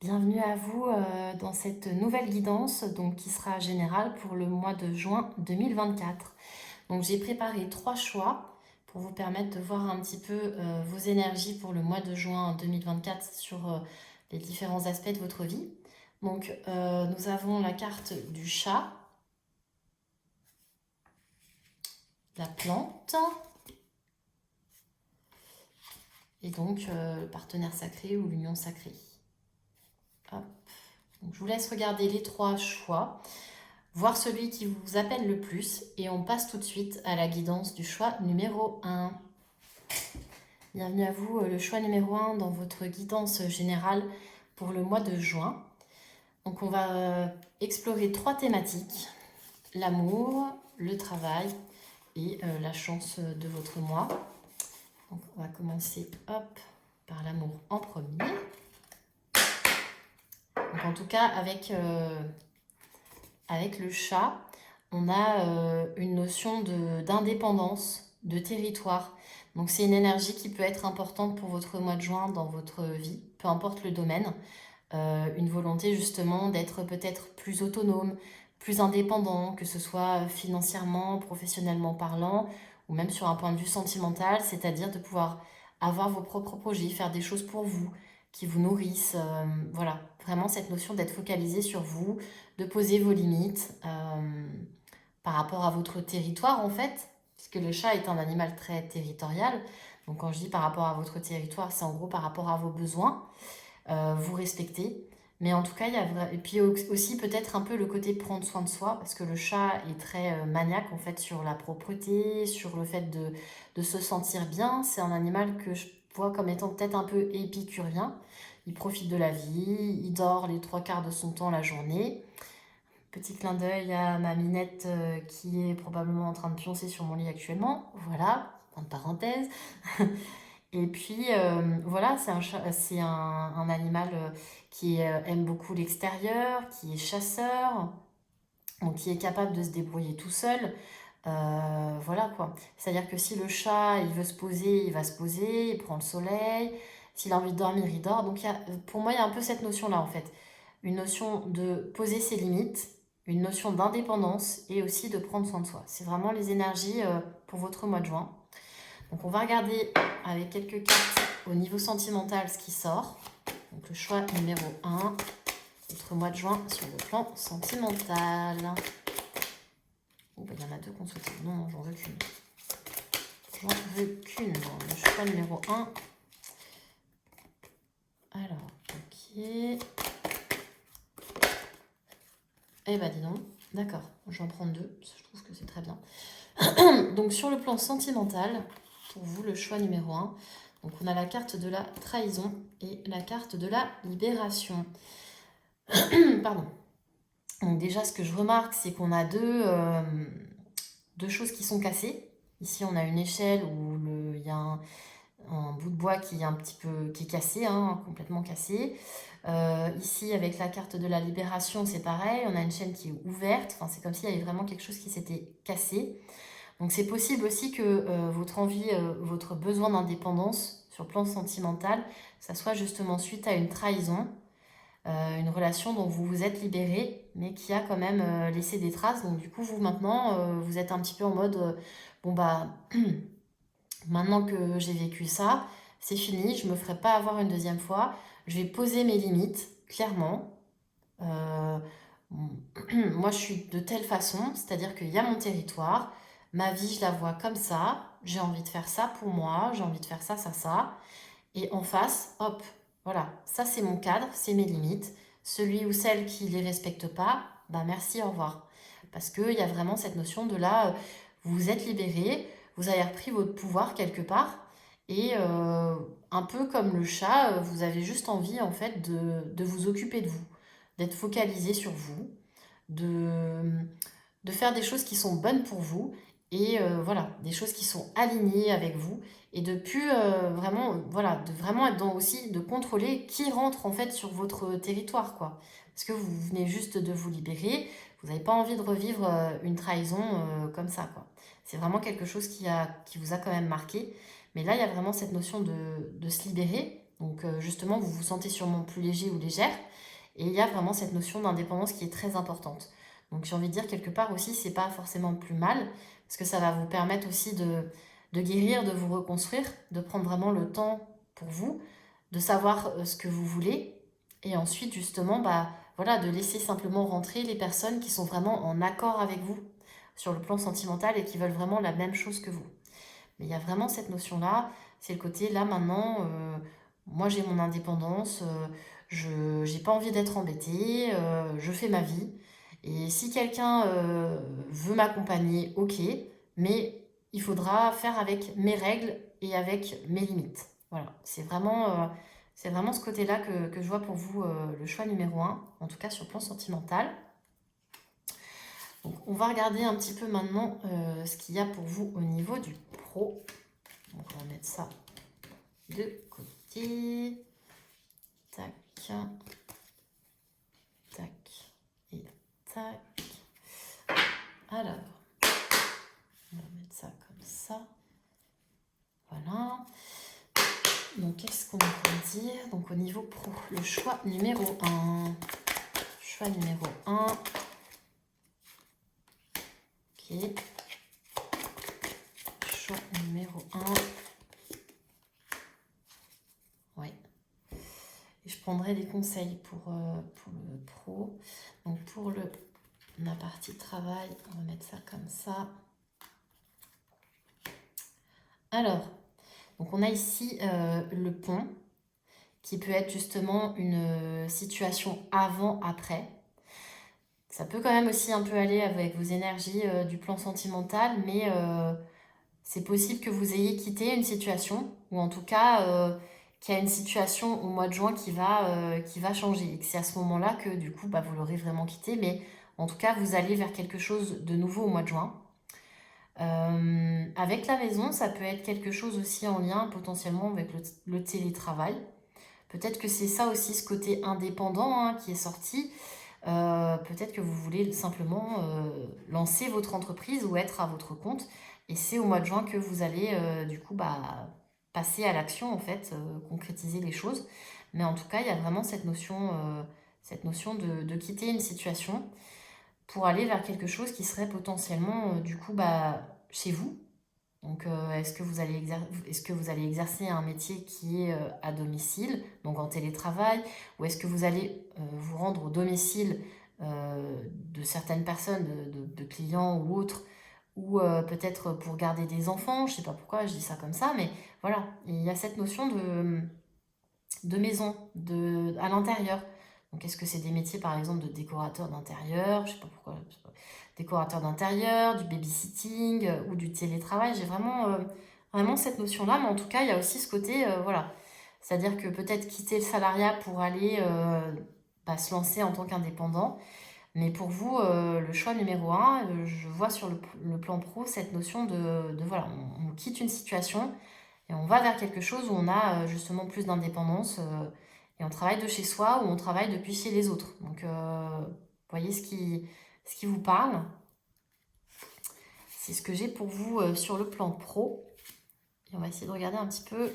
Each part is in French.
Bienvenue à vous dans cette nouvelle guidance donc, qui sera générale pour le mois de juin 2024. Donc j'ai préparé 3 choix pour vous permettre de voir un petit peu vos énergies pour le mois de juin 2024 sur les différents aspects de votre vie. Donc nous avons la carte du chat, la plante et donc le partenaire sacré ou l'union sacrée. Hop. Donc, je vous laisse regarder les 3 choix. Voir celui qui vous appelle le plus et on passe tout de suite à la guidance du choix numéro 1. Bienvenue à vous, le choix numéro 1 dans votre guidance générale pour le mois de juin. Donc on va explorer 3 thématiques, l'amour, le travail et la chance de votre mois. Donc on va commencer par l'amour en premier. Donc en tout cas avec le chat, on a une notion d'indépendance, de territoire. Donc c'est une énergie qui peut être importante pour votre mois de juin dans votre vie, peu importe le domaine. Une volonté justement d'être peut-être plus autonome, plus indépendant, que ce soit financièrement, professionnellement parlant, ou même sur un point de vue sentimental, c'est-à-dire de pouvoir avoir vos propres projets, faire des choses pour vous, qui vous nourrissent. Voilà, vraiment cette notion d'être focalisé sur vous, de poser vos limites par rapport à votre territoire en fait, puisque le chat est un animal très territorial. Donc quand je dis par rapport à votre territoire, c'est en gros par rapport à vos besoins, vous respectez. Mais en tout cas, et puis aussi peut-être un peu le côté prendre soin de soi, parce que le chat est très maniaque en fait sur la propreté, sur le fait de se sentir bien. C'est un animal que je vois comme étant peut-être un peu épicurien. Il profite de la vie, il dort les 3 quarts de son temps la journée. Petit clin d'œil à ma minette qui est probablement en train de pioncer sur mon lit actuellement. Voilà, fin de parenthèse. Et puis voilà, c'est un animal qui aime beaucoup l'extérieur, qui est chasseur, donc qui est capable de se débrouiller tout seul. Voilà quoi. C'est-à-dire que si le chat il veut se poser, il va se poser, il prend le soleil. S'il a envie de dormir, il dort. Donc pour moi, il y a un peu cette notion-là en fait. Une notion de poser ses limites, une notion d'indépendance et aussi de prendre soin de soi. C'est vraiment les énergies pour votre mois de juin. Donc on va regarder avec quelques cartes au niveau sentimental ce qui sort. Donc le choix numéro 1, notre mois de juin sur le plan sentimental. Oh, bah, il y en a 2 qu'on souhaite. Non, j'en veux qu'une. J'en veux qu'une dans le choix numéro 1. Alors, ok. Eh bah dis donc, d'accord, je vais en prendre 2, je trouve que c'est très bien. Donc sur le plan sentimental, pour vous, le choix numéro 1, donc on a la carte de la trahison et la carte de la libération. Pardon. Donc déjà, ce que je remarque, c'est qu'on a deux choses qui sont cassées. Ici, on a une échelle où il y a un bout de bois qui est un petit peu qui est cassé, hein, complètement cassé. Ici, avec la carte de la libération, c'est pareil. On a une chaîne qui est ouverte. Enfin, c'est comme s'il y avait vraiment quelque chose qui s'était cassé. Donc, c'est possible aussi que votre envie, votre besoin d'indépendance sur le plan sentimental, ça soit justement suite à une trahison. Une relation dont vous vous êtes libéré, mais qui a quand même laissé des traces. Donc du coup, vous maintenant, vous êtes un petit peu en mode, bon bah, maintenant que j'ai vécu ça, c'est fini, je me ferai pas avoir une deuxième fois. Je vais poser mes limites, clairement. Euh, Moi, je suis de telle façon, c'est-à-dire qu'il y a mon territoire, ma vie, je la vois comme ça, j'ai envie de faire ça pour moi, j'ai envie de faire ça, ça, ça. Et en face, hop, voilà, ça c'est mon cadre, c'est mes limites. Celui ou celle qui ne les respecte pas, bah merci, au revoir. Parce qu'il y a vraiment cette notion de là, vous vous êtes libéré, vous avez repris votre pouvoir quelque part, et un peu comme le chat, vous avez juste envie en fait de vous occuper de vous, d'être focalisé sur vous, de, de faire des choses qui sont bonnes pour vous et voilà, des choses qui sont alignées avec vous et de plus vraiment, voilà, de vraiment être dans aussi, de contrôler qui rentre en fait sur votre territoire, quoi. Parce que vous venez juste de vous libérer, vous n'avez pas envie de revivre une trahison comme ça, quoi. C'est vraiment quelque chose qui vous a quand même marqué. Mais là, il y a vraiment cette notion de se libérer Donc justement, vous vous sentez sûrement plus léger ou légère. Et il y a vraiment cette notion d'indépendance qui est très importante. Donc j'ai envie de dire quelque part aussi, c'est pas forcément plus mal, parce que ça va vous permettre aussi de guérir, de vous reconstruire, de prendre vraiment le temps pour vous, de savoir ce que vous voulez, et ensuite justement, bah voilà, de laisser simplement rentrer les personnes qui sont vraiment en accord avec vous sur le plan sentimental et qui veulent vraiment la même chose que vous. Mais il y a vraiment cette notion-là, c'est le côté là maintenant, moi j'ai mon indépendance, je j'ai pas envie d'être embêtée, je fais ma vie. Et si quelqu'un veut m'accompagner, ok, mais il faudra faire avec mes règles et avec mes limites. Voilà, c'est vraiment ce côté-là que je vois pour vous, le choix numéro un, en tout cas sur le plan sentimental. Donc, on va regarder un petit peu maintenant ce qu'il y a pour vous au niveau du pro. Donc, on va mettre ça de côté. Tac, tac et tac. Alors, on va mettre ça comme ça. Voilà. Donc, qu'est-ce qu'on peut dire? Donc, au niveau pro, le choix numéro 1. Choix numéro 1. Ok. Choix numéro 1. Ouais. Et je prendrai des conseils pour le pro. Donc, pour la partie travail, on va mettre ça comme ça. Alors, donc on a ici le pont, qui peut être justement une situation avant-après. Ça peut quand même aussi un peu aller avec vos énergies du plan sentimental, mais c'est possible que vous ayez quitté une situation, ou en tout cas qu'il y a une situation au mois de juin qui va changer, et que c'est à ce moment-là que du coup bah, vous l'aurez vraiment quitté, mais en tout cas vous allez vers quelque chose de nouveau au mois de juin. Avec la maison, ça peut être quelque chose aussi en lien potentiellement avec le télétravail. Peut-être que c'est ça aussi, ce côté indépendant hein, qui est sorti. Peut-être que vous voulez simplement lancer votre entreprise ou être à votre compte. Et c'est au mois de juin que vous allez du coup bah, passer à l'action, en fait, concrétiser les choses. Mais en tout cas, il y a vraiment cette notion de quitter une situation pour aller vers quelque chose qui serait potentiellement du coup bah, chez vous. Donc, est-ce que vous allez exercer un métier qui est à domicile, donc en télétravail, ou est-ce que vous allez vous rendre au domicile de certaines personnes, de clients ou autres, ou peut-être pour garder des enfants, je ne sais pas pourquoi je dis ça comme ça, mais voilà, il y a cette notion de maison, à l'intérieur. Donc, est-ce que c'est des métiers, par exemple, de décorateur d'intérieur? Je sais pas pourquoi. Je sais pas. Décorateur d'intérieur, du babysitting ou du télétravail. J'ai vraiment cette notion-là. Mais en tout cas, il y a aussi ce côté, voilà. C'est-à-dire que peut-être quitter le salariat pour aller bah, se lancer en tant qu'indépendant. Mais pour vous, le choix numéro un, je vois sur le plan pro cette notion voilà, on quitte une situation et on va vers quelque chose où on a justement plus d'indépendance et on travaille de chez soi ou on travaille depuis chez les autres. Donc, vous voyez ce qui vous parle. C'est ce que j'ai pour vous sur le plan pro. Et on va essayer de regarder un petit peu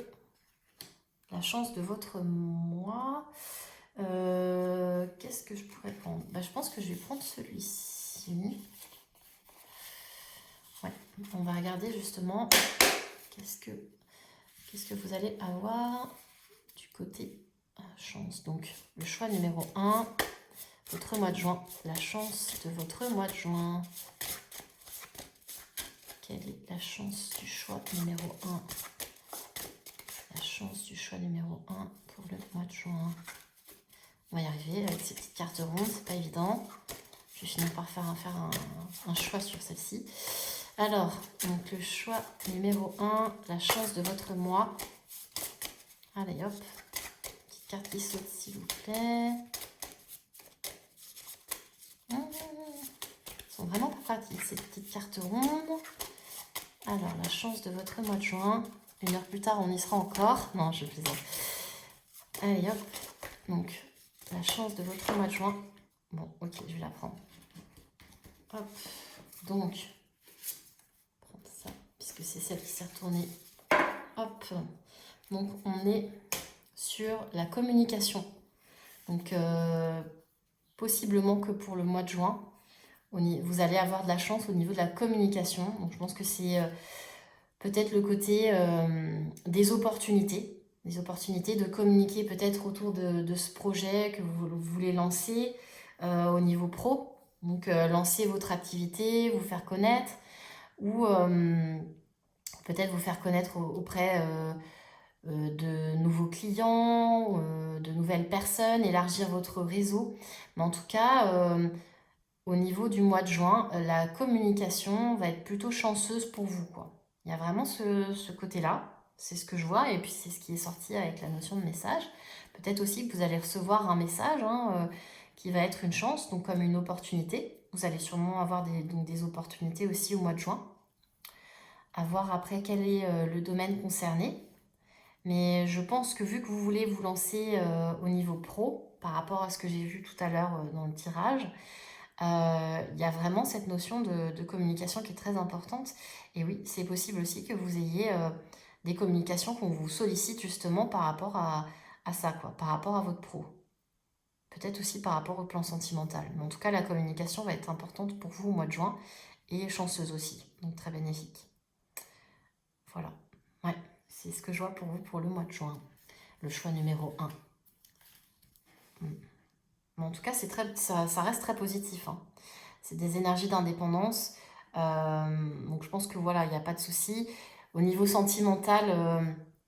la chance de votre mois. Qu'est-ce que je pourrais prendre? Bah, je pense que je vais prendre celui-ci. Ouais, on va regarder justement qu'est-ce que vous allez avoir du côté chance. Donc, le choix numéro 1, votre mois de juin. La chance de votre mois de juin. Quelle est la chance du choix numéro 1? La chance du choix numéro 1 pour le mois de juin. On va y arriver avec ces petites cartes rondes, c'est pas évident. Je vais finir par faire un choix sur celle-ci. Alors, donc le choix numéro 1, la chance de votre mois. Allez hop, petite carte qui saute s'il vous plaît. Elles sont vraiment pas pratiques ces petites cartes rondes. Alors, la chance de votre mois de juin. 1 heure plus tard, on y sera encore. Non, je plaisante. Allez hop, donc la chance de votre mois de juin. Bon, ok, je vais la prendre. Hop, donc, prendre ça, puisque c'est celle qui s'est retournée. Hop, donc on est sur la communication. Donc, possiblement que pour le mois de juin, vous allez avoir de la chance au niveau de la communication. Donc, je pense que c'est peut-être le côté des opportunités de communiquer peut-être autour de ce projet que vous voulez lancer au niveau pro. Donc, lancer votre activité, vous faire connaître ou peut-être vous faire connaître auprès de nouveaux clients, de nouvelles personnes, élargir votre réseau. Mais en tout cas, au niveau du mois de juin, la communication va être plutôt chanceuse pour vous, quoi. Il y a vraiment ce côté-là, c'est ce que je vois, et puis c'est ce qui est sorti avec la notion de message. Peut-être aussi que vous allez recevoir un message qui va être une chance, donc comme une opportunité. Vous allez sûrement avoir donc des opportunités aussi au mois de juin. À voir après quel est le domaine concerné. Mais je pense que vu que vous voulez vous lancer au niveau pro, par rapport à ce que j'ai vu tout à l'heure dans le tirage, il y a vraiment cette notion de communication qui est très importante. Et oui, c'est possible aussi que vous ayez des communications qu'on vous sollicite justement par rapport à ça, quoi, par rapport à votre pro. Peut-être aussi par rapport au plan sentimental. Mais en tout cas, la communication va être importante pour vous au mois de juin et chanceuse aussi, donc très bénéfique. Voilà. Ouais, c'est ce que je vois pour vous pour le mois de juin. Le choix numéro 1. Mais en tout cas, ça reste très positif, hein. C'est des énergies d'indépendance. Donc je pense que voilà, il n'y a pas de souci. Au niveau sentimental,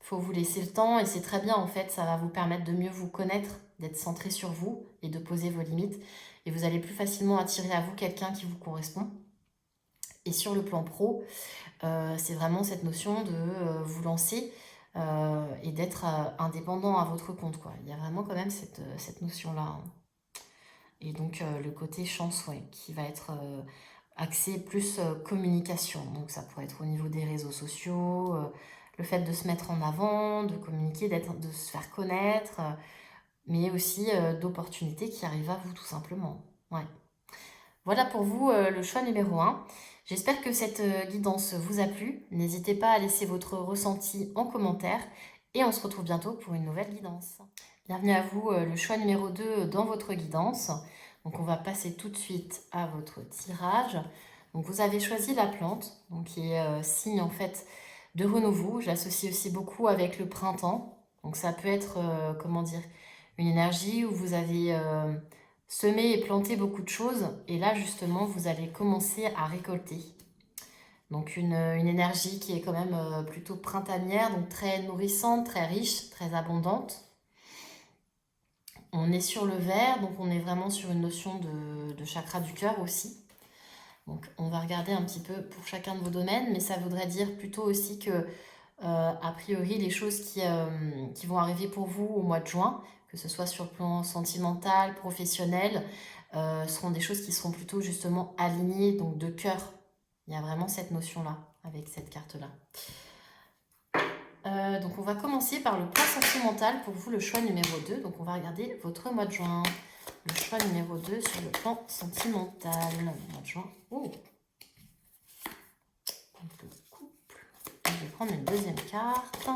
il faut vous laisser le temps et c'est très bien en fait. Ça va vous permettre de mieux vous connaître, d'être centré sur vous et de poser vos limites. Et vous allez plus facilement attirer à vous quelqu'un qui vous correspond. Et sur le plan pro, c'est vraiment cette notion de vous lancer et d'être indépendant à votre compte, quoi. Il y a vraiment quand même cette notion-là, hein. Et donc le côté chance, ouais, qui va être axé plus communication. Donc ça pourrait être au niveau des réseaux sociaux, le fait de se mettre en avant, de communiquer, de se faire connaître, mais aussi d'opportunités qui arrivent à vous tout simplement. Ouais. Voilà pour vous le choix numéro 1. J'espère que cette guidance vous a plu. N'hésitez pas à laisser votre ressenti en commentaire et on se retrouve bientôt pour une nouvelle guidance. Bienvenue à vous, le choix numéro 2 dans votre guidance. Donc on va passer tout de suite à votre tirage. Donc vous avez choisi la plante, donc qui est signe en fait de renouveau. Je l'associe aussi beaucoup avec le printemps. Donc ça peut être, comment dire, une énergie où vous avez semé et planté beaucoup de choses. Et là justement, vous allez commencer à récolter. Donc une énergie qui est quand même plutôt printanière, donc très nourrissante, très riche, très abondante. On est sur le vert, donc on est vraiment sur une notion de chakra du cœur aussi. Donc on va regarder un petit peu pour chacun de vos domaines, mais ça voudrait dire plutôt aussi que, a priori, les choses qui vont arriver pour vous au mois de juin, que ce soit sur le plan sentimental, professionnel, seront des choses qui seront plutôt justement alignées, donc de cœur. Il y a vraiment cette notion-là, avec cette carte-là. Donc on va commencer par le plan sentimental pour vous, le choix numéro 2. Donc on va regarder votre mois de juin. Le choix numéro 2 sur le plan sentimental. Le mois de juin. Oh, un peu de couple. Je vais prendre une deuxième carte.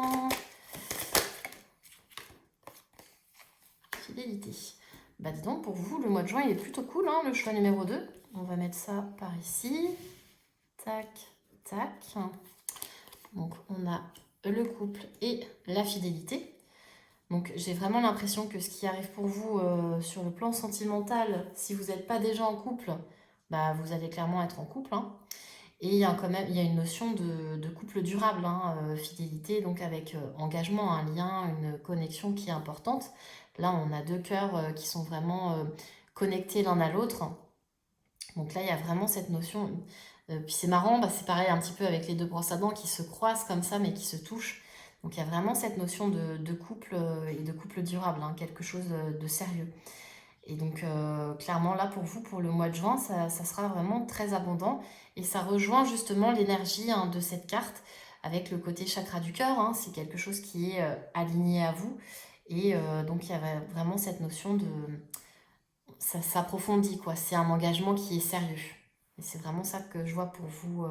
Fidélité. Bah dis donc, pour vous, le mois de juin, il est plutôt cool, hein, le choix numéro 2. On va mettre ça par ici. Tac, tac. Donc on a le couple et la fidélité. Donc j'ai vraiment l'impression que ce qui arrive pour vous sur le plan sentimental, si vous n'êtes pas déjà en couple, bah, vous allez clairement être en couple, hein. Et il y a une notion de couple durable, hein, fidélité, donc avec engagement, un lien, une connexion qui est importante. Là, on a deux cœurs qui sont vraiment connectés l'un à l'autre. Donc là, il y a vraiment cette notion. Puis c'est marrant, bah, c'est pareil un petit peu avec les deux brosses à dents qui se croisent comme ça, mais qui se touchent. Donc il y a vraiment cette notion de couple et de couple durable, hein, quelque chose de sérieux. Et donc clairement là pour vous, pour le mois de juin, ça sera vraiment très abondant. Et ça rejoint justement l'énergie, hein, de cette carte avec le côté chakra du cœur, hein. C'est quelque chose qui est aligné à vous. Et donc il y a vraiment cette notion de... Ça s'approfondit, quoi. C'est un engagement qui est sérieux. Et c'est vraiment ça que je vois pour vous,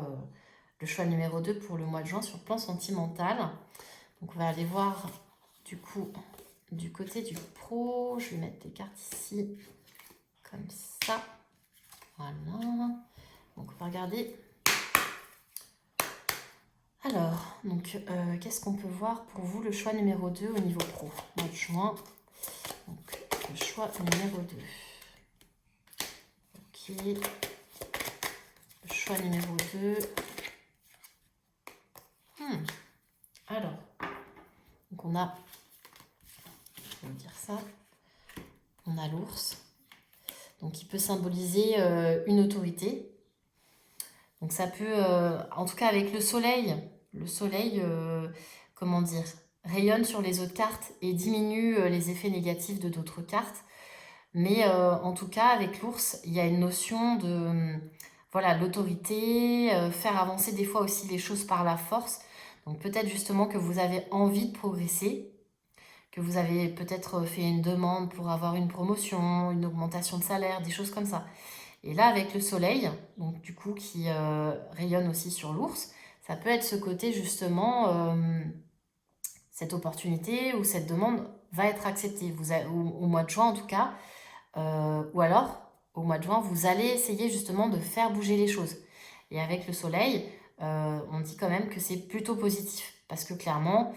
le choix numéro 2 pour le mois de juin sur le plan sentimental. Donc on va aller voir du coup du côté du pro, je vais mettre les cartes ici, comme ça. Voilà. Donc, on va regarder. Alors, donc, qu'est-ce qu'on peut voir pour vous, le choix numéro 2 au niveau pro, mois de juin. Donc, le choix numéro 2. Ok. Le choix numéro 2. Alors, donc on a, je vais vous dire ça, on a l'ours, donc qui peut symboliser une autorité. Donc ça peut, en tout cas avec le soleil, comment dire, rayonne sur les autres cartes et diminue les effets négatifs de d'autres cartes. Mais en tout cas, avec l'ours, il y a une notion de, voilà, l'autorité, faire avancer des fois aussi les choses par la force. Donc peut-être justement que vous avez envie de progresser, que vous avez peut-être fait une demande pour avoir une promotion, une augmentation de salaire, des choses comme ça. Et là, avec le soleil, donc du coup qui rayonne aussi sur l'ours, ça peut être ce côté justement, cette opportunité ou cette demande va être acceptée. Au mois de juin en tout cas, ou alors au mois de juin, vous allez essayer justement de faire bouger les choses. Et avec le soleil, on dit quand même que c'est plutôt positif. Parce que clairement,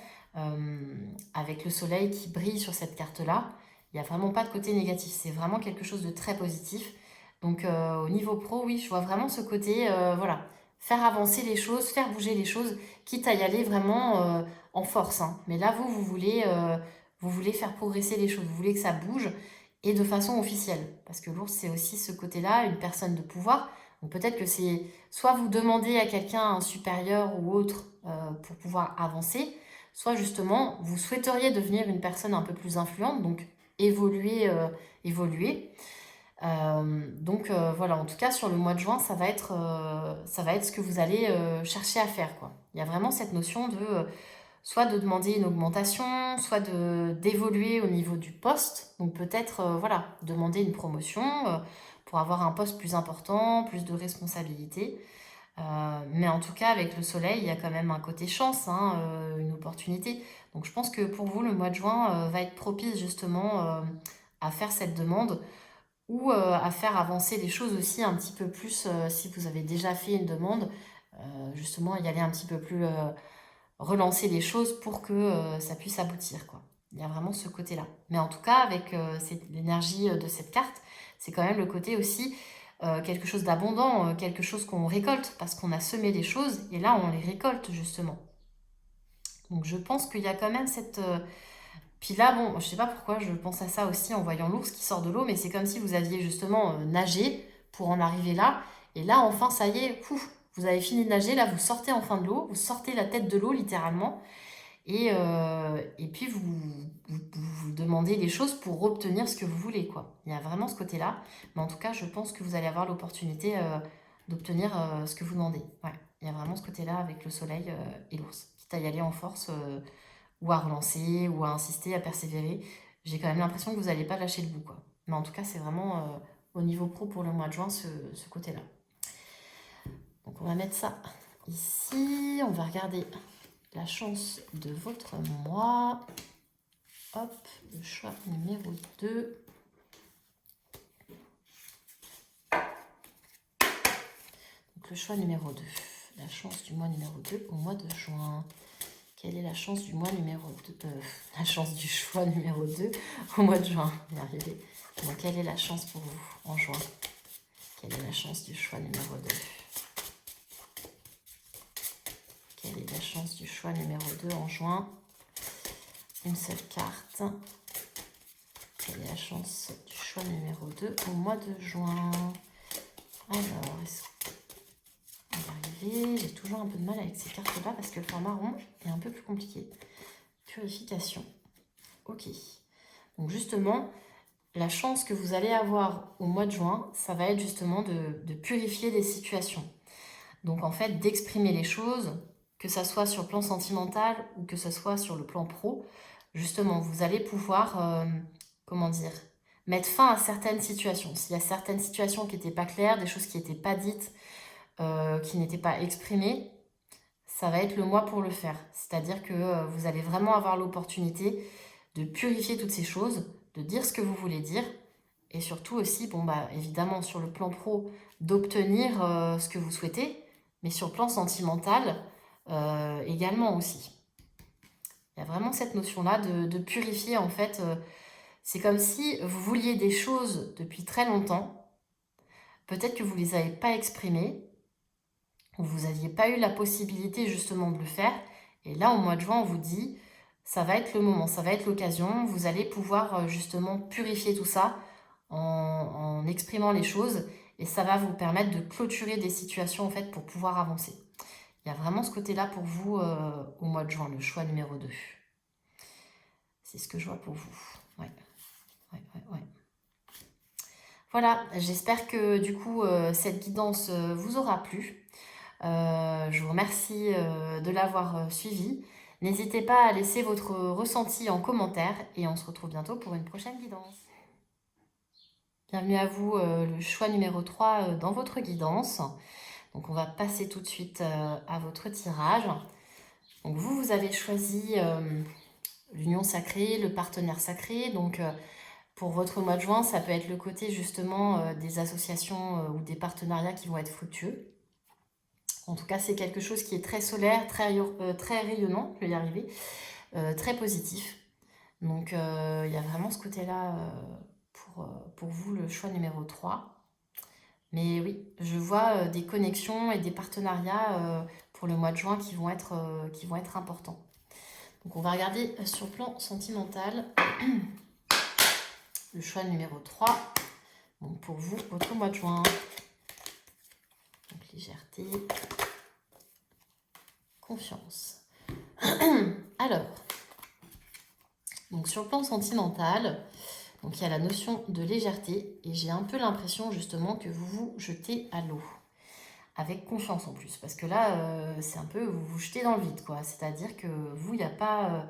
avec le soleil qui brille sur cette carte-là, il n'y a vraiment pas de côté négatif. C'est vraiment quelque chose de très positif. Donc au niveau pro, oui, je vois vraiment ce côté, voilà, faire avancer les choses, faire bouger les choses, quitte à y aller vraiment en force, hein. Mais là, vous voulez faire progresser les choses, vous voulez que ça bouge et de façon officielle. Parce que l'ours, c'est aussi ce côté-là, une personne de pouvoir. Donc peut-être que c'est soit vous demandez à quelqu'un, un supérieur ou autre, pour pouvoir avancer, soit justement vous souhaiteriez devenir une personne un peu plus influente, donc évoluer. Donc voilà, en tout cas sur le mois de juin, ça va être ce que vous allez chercher à faire, quoi. Il y a vraiment cette notion de soit de demander une augmentation, soit d'évoluer au niveau du poste. Donc peut-être voilà, demander une promotion pour avoir un poste plus important, plus de responsabilités. Mais en tout cas, avec le soleil, il y a quand même un côté chance, hein, une opportunité. Donc je pense que pour vous, le mois de juin va être propice justement à faire cette demande ou à faire avancer les choses aussi un petit peu plus si vous avez déjà fait une demande, justement y aller un petit peu plus, relancer les choses pour que ça puisse aboutir, quoi. Il y a vraiment ce côté-là. Mais en tout cas, avec l'énergie de cette carte, c'est quand même le côté aussi quelque chose d'abondant, quelque chose qu'on récolte parce qu'on a semé des choses et là on les récolte justement. Donc je pense qu'il y a quand même cette, puis là, bon, je sais pas pourquoi je pense à ça aussi en voyant l'ours qui sort de l'eau, mais c'est comme si vous aviez justement nagé pour en arriver là. Et là, enfin, ça y est, pouf, vous avez fini de nager, là, vous sortez enfin de l'eau, vous sortez la tête de l'eau littéralement. Et puis, vous demandez des choses pour obtenir ce que vous voulez, quoi. Il y a vraiment ce côté-là. Mais en tout cas, je pense que vous allez avoir l'opportunité d'obtenir ce que vous demandez. Ouais, il y a vraiment ce côté-là avec le soleil et l'ours. Quitte à y aller en force ou à relancer, ou à insister, à persévérer. J'ai quand même l'impression que vous n'allez pas lâcher le bout, quoi. Mais en tout cas, c'est vraiment au niveau pro pour le mois de juin, ce côté-là. Donc on va mettre ça ici. On va regarder la chance de votre mois. Hop, le choix numéro 2. Donc le choix numéro 2. La chance du mois numéro 2 au mois de juin. Quelle est la chance du mois numéro 2 la chance du choix numéro 2 au mois de juin. On va y arriver. Donc, quelle est la chance pour vous en juin? Quelle est la chance du choix numéro 2? Quelle est la chance du choix numéro 2 en juin? Une seule carte. Quelle est la chance du choix numéro 2 au mois de juin? Alors, est-ce qu'on va arriver? J'ai toujours un peu de mal avec ces cartes-là parce que le format rond est un peu plus compliqué. Purification. Ok. Donc justement, la chance que vous allez avoir au mois de juin, ça va être justement de purifier des situations. Donc en fait, d'exprimer les choses, que ça soit sur le plan sentimental ou que ce soit sur le plan pro. Justement, vous allez pouvoir, comment dire, mettre fin à certaines situations. S'il y a certaines situations qui n'étaient pas claires, des choses qui n'étaient pas dites, qui n'étaient pas exprimées, ça va être le mois pour le faire. C'est-à-dire que vous allez vraiment avoir l'opportunité de purifier toutes ces choses, de dire ce que vous voulez dire, et surtout aussi, bon bah évidemment sur le plan pro, d'obtenir ce que vous souhaitez, mais sur le plan sentimental également aussi. Il y a vraiment cette notion-là de purifier en fait. C'est comme si vous vouliez des choses depuis très longtemps, peut-être que vous ne les avez pas exprimées, ou vous n'aviez pas eu la possibilité justement de le faire, et là au mois de juin on vous dit, ça va être le moment, ça va être l'occasion, vous allez pouvoir justement purifier tout ça en exprimant les choses, et ça va vous permettre de clôturer des situations en fait pour pouvoir avancer. Il y a vraiment ce côté-là pour vous au mois de juin, le choix numéro 2. C'est ce que je vois pour vous. Ouais. Voilà, j'espère que du coup cette guidance vous aura plu. Je vous remercie de l'avoir suivi. N'hésitez pas à laisser votre ressenti en commentaire et on se retrouve bientôt pour une prochaine guidance. Bienvenue à vous, le choix numéro 3 dans votre guidance. Donc on va passer tout de suite à votre tirage. Donc vous avez choisi l'union sacrée, le partenaire sacré. Donc pour votre mois de juin, ça peut être le côté justement des associations ou des partenariats qui vont être fructueux. En tout cas, c'est quelque chose qui est très solaire, très rayonnant, je vais y arriver, très positif. Donc, il y a vraiment ce côté-là pour vous, le choix numéro 3. Mais oui, je vois des connexions et des partenariats pour le mois de juin qui vont être importants. Donc, on va regarder sur le plan sentimental le choix numéro 3. Donc, pour vous, votre mois de juin. Donc, légèreté, confiance. Alors, donc sur le plan sentimental, donc il y a la notion de légèreté et j'ai un peu l'impression justement que vous vous jetez à l'eau. Avec confiance en plus, parce que là, c'est un peu, vous vous jetez dans le vide, quoi. C'est-à-dire que vous, il n'y a pas...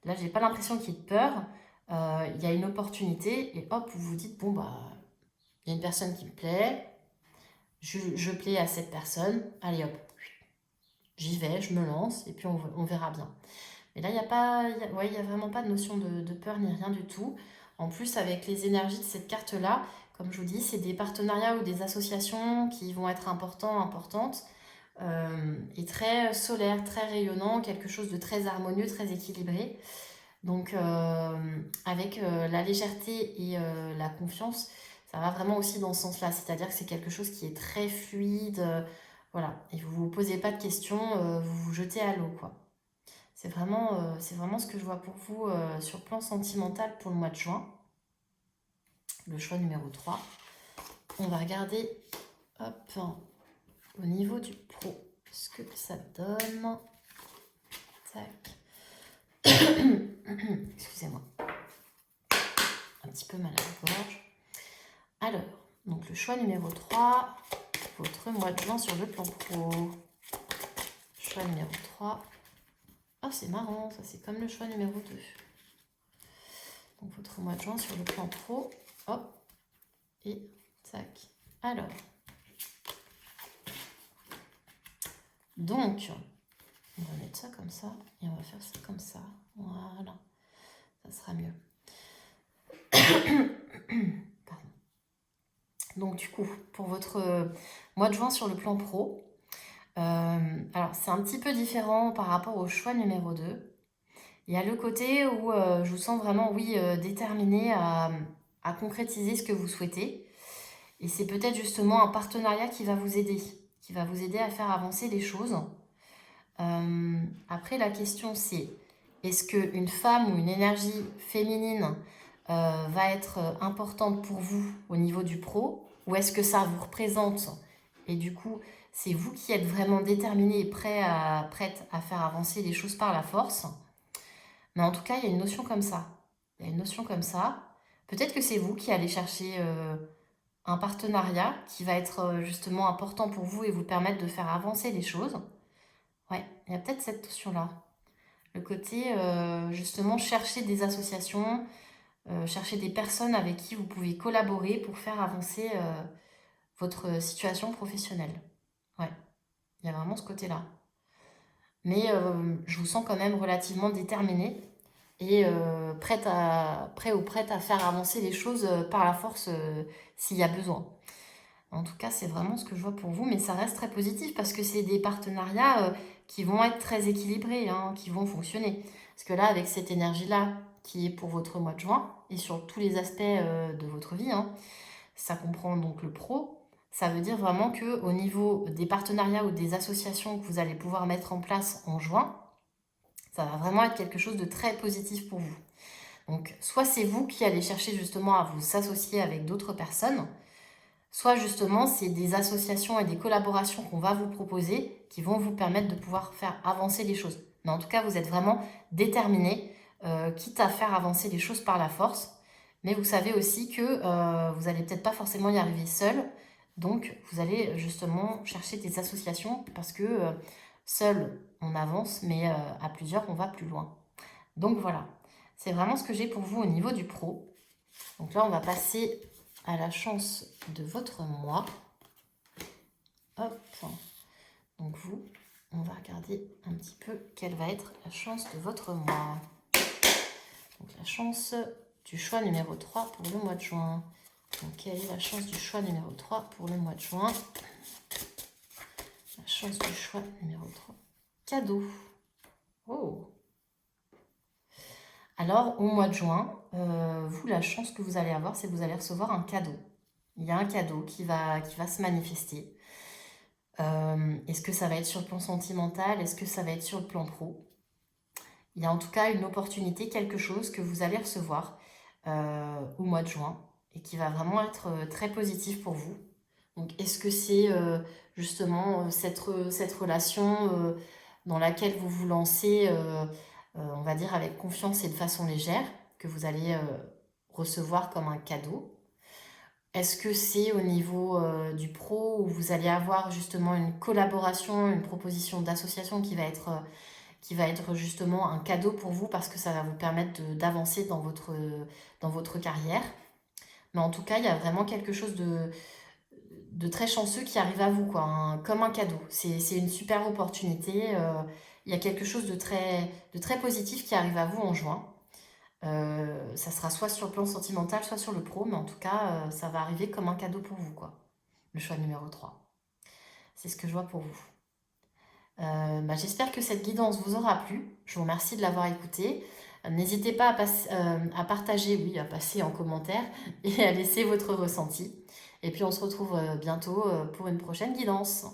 là, j'ai pas l'impression qu'il y ait de peur. Il y a une opportunité et hop, vous vous dites, bon, bah, il y a une personne qui me plaît, je plais à cette personne, allez hop, j'y vais, je me lance et puis on verra bien. Et là, il n'y a pas, il y a vraiment pas de notion de peur ni rien du tout. En plus, avec les énergies de cette carte-là, comme je vous dis, c'est des partenariats ou des associations qui vont être importantes, et très solaires, très rayonnants, quelque chose de très harmonieux, très équilibré. Donc, avec la légèreté et la confiance, ça va vraiment aussi dans ce sens-là. C'est-à-dire que c'est quelque chose qui est très fluide, voilà. Et vous ne vous posez pas de questions, vous vous jetez à l'eau, quoi. C'est vraiment ce que je vois pour vous sur le plan sentimental pour le mois de juin. Le choix numéro 3. On va regarder hop, au niveau du pro ce que ça donne. Tac. Excusez-moi. Un petit peu mal à la gorge. Alors, donc le choix numéro 3. Votre mois de juin sur le plan pro. Choix numéro 3. Oh, c'est marrant, ça c'est comme le choix numéro 2. Donc votre mois de juin sur le plan pro. Hop. Et tac. Alors. Donc, on va mettre ça comme ça. Et on va faire ça comme ça. Voilà. Ça sera mieux. Pardon. Donc du coup, pour votre mois de juin sur le plan pro, alors c'est un petit peu différent par rapport au choix numéro 2. Il y a le côté où je vous sens vraiment, oui, déterminé à concrétiser ce que vous souhaitez. Et c'est peut-être justement un partenariat qui va vous aider à faire avancer les choses. Après, la question c'est, est-ce qu'une femme ou une énergie féminine va être importante pour vous au niveau du pro, ou est-ce que ça vous représente et du coup c'est vous qui êtes vraiment déterminé et prête à faire avancer les choses par la force. Mais en tout cas, il y a une notion comme ça. Peut-être que c'est vous qui allez chercher un partenariat qui va être justement important pour vous et vous permettre de faire avancer les choses. Ouais, il y a peut-être cette notion-là. Le côté, justement, chercher des associations, chercher des personnes avec qui vous pouvez collaborer pour faire avancer votre situation professionnelle. Ouais, il y a vraiment ce côté-là. Mais je vous sens quand même relativement déterminé et prêt ou prête à faire avancer les choses par la force s'il y a besoin. En tout cas, c'est vraiment ce que je vois pour vous, mais ça reste très positif parce que c'est des partenariats qui vont être très équilibrés, hein, qui vont fonctionner. Parce que là, avec cette énergie-là, qui est pour votre mois de juin, et sur tous les aspects de votre vie, hein, ça comprend donc le pro, ça veut dire vraiment que au niveau des partenariats ou des associations que vous allez pouvoir mettre en place en juin, ça va vraiment être quelque chose de très positif pour vous. Donc, soit c'est vous qui allez chercher justement à vous associer avec d'autres personnes, soit justement c'est des associations et des collaborations qu'on va vous proposer qui vont vous permettre de pouvoir faire avancer les choses. Mais en tout cas, vous êtes vraiment déterminé, quitte à faire avancer les choses par la force. Mais vous savez aussi que vous n'allez peut-être pas forcément y arriver seul. Donc, vous allez justement chercher des associations parce que seul, on avance, mais à plusieurs, on va plus loin. Donc voilà, c'est vraiment ce que j'ai pour vous au niveau du pro. Donc là, on va passer à la chance de votre mois. Hop. Donc vous, on va regarder un petit peu quelle va être la chance de votre mois. Donc la chance du choix numéro 3 pour le mois de juin. Donc quelle est la chance du choix numéro 3 pour le mois de juin? La chance du choix numéro 3. Cadeau. Oh. Alors, au mois de juin, vous, la chance que vous allez avoir, c'est que vous allez recevoir un cadeau. Il y a un cadeau qui va se manifester. Est-ce que ça va être sur le plan sentimental? Est-ce que ça va être sur le plan pro? Il y a en tout cas une opportunité, quelque chose que vous allez recevoir au mois de juin et qui va vraiment être très positif pour vous. Donc, est-ce que c'est justement cette relation dans laquelle vous vous lancez, on va dire, avec confiance et de façon légère, que vous allez recevoir comme un cadeau? Est-ce que c'est au niveau du pro où vous allez avoir justement une collaboration, une proposition d'association qui va être justement un cadeau pour vous parce que ça va vous permettre d'avancer dans votre carrière? Mais en tout cas, il y a vraiment quelque chose de très chanceux qui arrive à vous, quoi, comme un cadeau. C'est une super opportunité. Il y a quelque chose de très positif qui arrive à vous en juin. Ça sera soit sur le plan sentimental, soit sur le pro, mais en tout cas, ça va arriver comme un cadeau pour vous, quoi. Le choix numéro 3. C'est ce que je vois pour vous. J'espère que cette guidance vous aura plu. Je vous remercie de l'avoir écoutée. N'hésitez pas à partager, oui, à passer en commentaire et à laisser votre ressenti. Et puis on se retrouve bientôt pour une prochaine guidance.